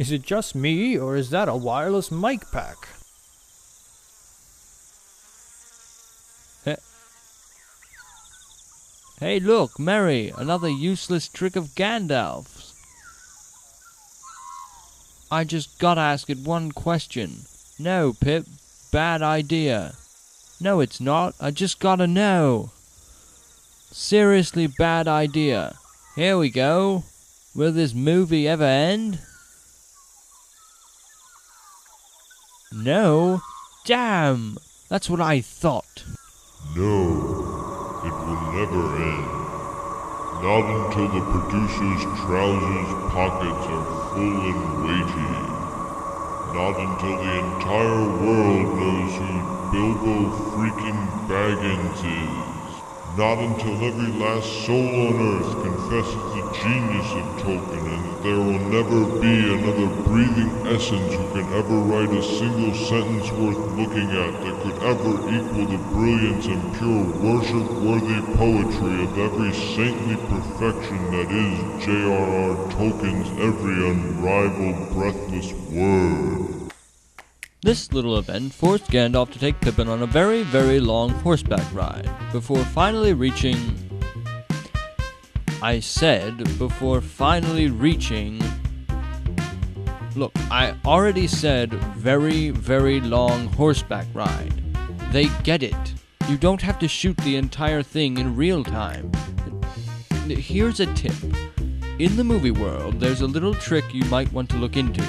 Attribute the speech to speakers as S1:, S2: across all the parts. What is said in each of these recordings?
S1: Is it just me, or is that a wireless mic pack?
S2: Hey look, Mary, another useless trick of Gandalf's. I just gotta ask it one question. No, Pip, bad idea. No, it's not. I just gotta know. Seriously bad idea. Here we go. Will this movie ever end? No? Damn! That's what I thought.
S3: No, it will never end. Not until the producer's trousers pockets are full and weighty. Not until the entire world knows who Bilbo freaking Baggins is. Not until every last soul on Earth confesses the genius of Tolkien and that there will never be another breathing essence who can ever write a single sentence worth looking at that could ever equal the brilliance and pure worship-worthy poetry of every saintly perfection that is J.R.R. Tolkien's every unrivaled breathless word.
S2: This little event forced Gandalf to take Pippin on a very, very long horseback ride, before finally reaching... Look, I already said very, very long horseback ride. They get it. You don't have to shoot the entire thing in real time. Here's a tip. In the movie world, there's a little trick you might want to look into.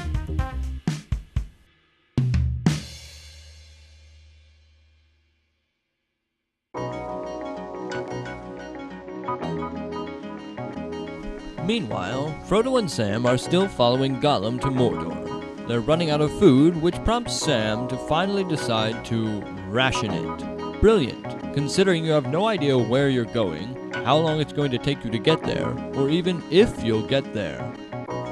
S2: Meanwhile, Frodo and Sam are still following Gollum to Mordor. They're running out of food, which prompts Sam to finally decide to ration it. Brilliant, considering you have no idea where you're going, how long it's going to take you to get there, or even if you'll get there.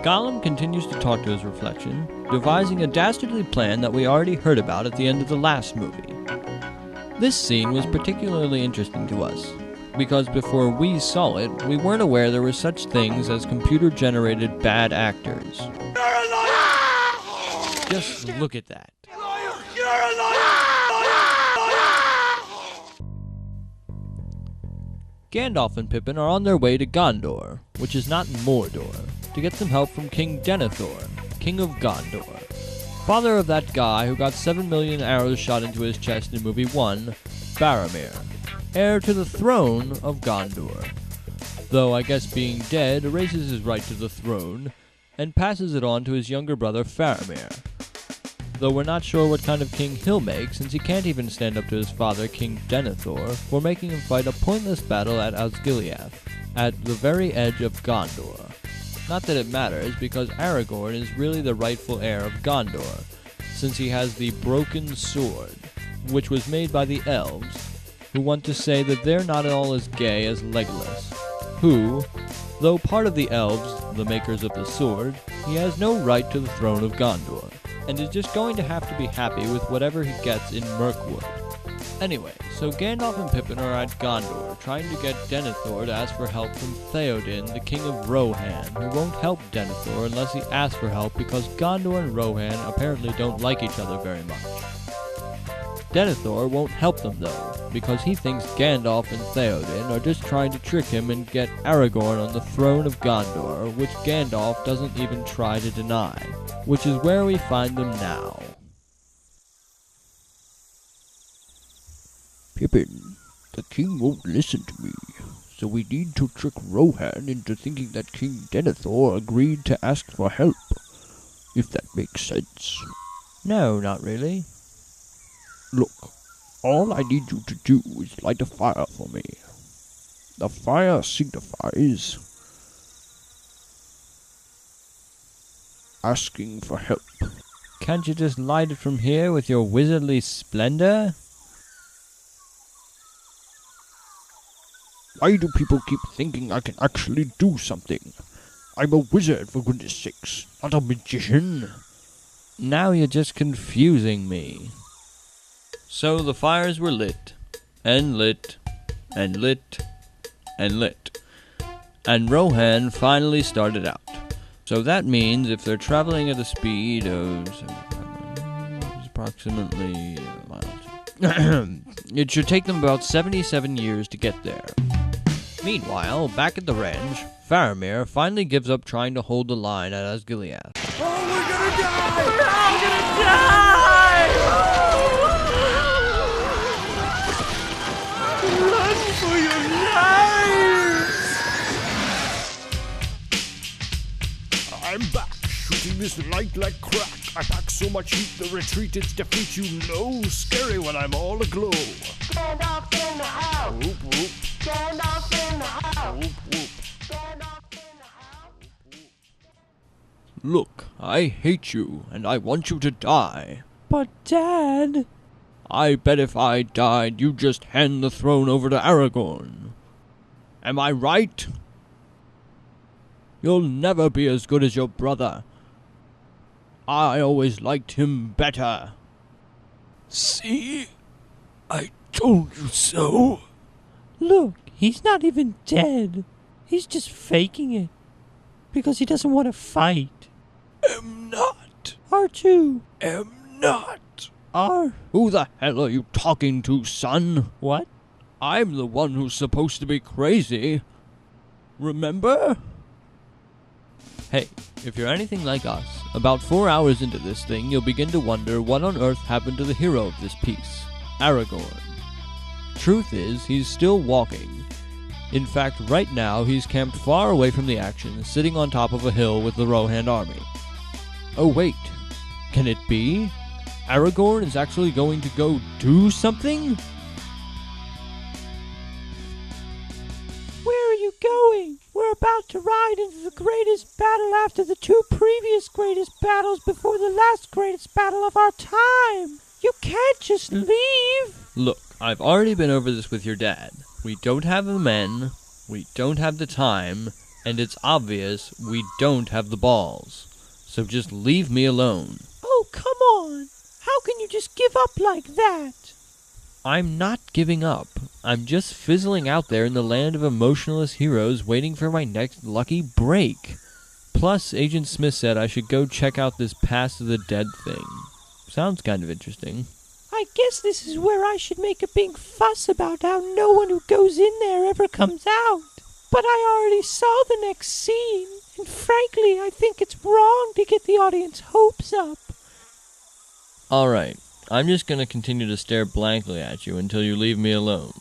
S2: Gollum continues to talk to his reflection, devising a dastardly plan that we already heard about at the end of the last movie. This scene was particularly interesting to us, because before we saw it, we weren't aware there were such things as computer-generated bad actors.
S4: You're a liar!
S2: Just look at that.
S4: You're a liar!
S2: Gandalf and Pippin are on their way to Gondor, which is not Mordor, to get some help from King Denethor, King of Gondor. Father of that guy who got 7 million arrows shot into his chest in movie 1, Faramir. Heir to the throne of Gondor, though I guess being dead erases his right to the throne, and passes it on to his younger brother Faramir. Though we're not sure what kind of king he'll make, since he can't even stand up to his father, King Denethor, for making him fight a pointless battle at Osgiliath, at the very edge of Gondor. Not that it matters, because Aragorn is really the rightful heir of Gondor, since he has the broken sword, which was made by the elves, who want to say that they're not at all as gay as Legolas, who, though part of the elves, the makers of the sword, he has no right to the throne of Gondor, and is just going to have to be happy with whatever he gets in Mirkwood. Anyway, so Gandalf and Pippin are at Gondor, trying to get Denethor to ask for help from Theoden, the king of Rohan, who won't help Denethor unless he asks for help because Gondor and Rohan apparently don't like each other very much. Denethor won't help them though, because he thinks Gandalf and Theoden are just trying to trick him and get Aragorn on the throne of Gondor, which Gandalf doesn't even try to deny, which is where we find them now.
S5: Pippin, the king won't listen to me, so we need to trick Rohan into thinking that King Denethor agreed to ask for help, if that makes sense.
S2: No, not really.
S5: Look, all I need you to do is light a fire for me. The fire signifies asking for help.
S2: Can't you just light it from here with your wizardly splendor?
S5: Why do people keep thinking I can actually do something? I'm a wizard, for goodness sakes, not a magician.
S2: Now you're just confusing me. So the fires were lit, and lit, and lit, and lit. And Rohan finally started out. So that means if they're traveling at a speed of approximately miles, it should take them about 77 years to get there. Meanwhile, back at the ranch, Faramir finally gives up trying to hold the line at Osgiliath.
S4: Oh, we're gonna die! We're gonna die! Run for your lives! I'm back, shooting this light like crack. I pack so much heat, the retreat it's defeat you know. Scary when I'm all aglow.
S6: Stand off in the house.
S4: Whoop whoop.
S6: Stand off in the house.
S4: Whoop whoop.
S6: Stand off in the house.
S2: Look, I hate you, and I want you to die.
S1: But Dad...
S2: I bet if I died, you'd just hand the throne over to Aragorn. Am I right? You'll never be as good as your brother. I always liked him better.
S4: See? I told you so.
S1: Look, he's not even dead. He's just faking it. Because he doesn't want to fight.
S4: Am not.
S1: R2.
S4: Am not.
S1: R...
S2: Who the hell are you talking to, son?
S1: What?
S2: I'm the one who's supposed to be crazy. Remember? Hey, if you're anything like us, about 4 hours into this thing, you'll begin to wonder what on earth happened to the hero of this piece, Aragorn. Truth is, he's still walking. In fact, right now, he's camped far away from the action, sitting on top of a hill with the Rohan army. Oh wait, can it be? Aragorn is actually going to go do something?
S1: Where are you going? We're about to ride into the greatest battle after the two previous greatest battles before the last greatest battle of our time. You can't just leave.
S2: Look, I've already been over this with your dad. We don't have the men, we don't have the time, and it's obvious we don't have the balls. So just leave me alone.
S1: Oh, come on. How can you just give up like that?
S2: I'm not giving up. I'm just fizzling out there in the land of emotionless heroes waiting for my next lucky break. Plus, Agent Smith said I should go check out this Past of the Dead thing. Sounds kind of interesting.
S1: I guess this is where I should make a big fuss about how no one who goes in there ever comes out. But I already saw the next scene, and frankly, I think it's wrong to get the audience hopes up.
S2: Alright, I'm just gonna continue to stare blankly at you until you leave me alone.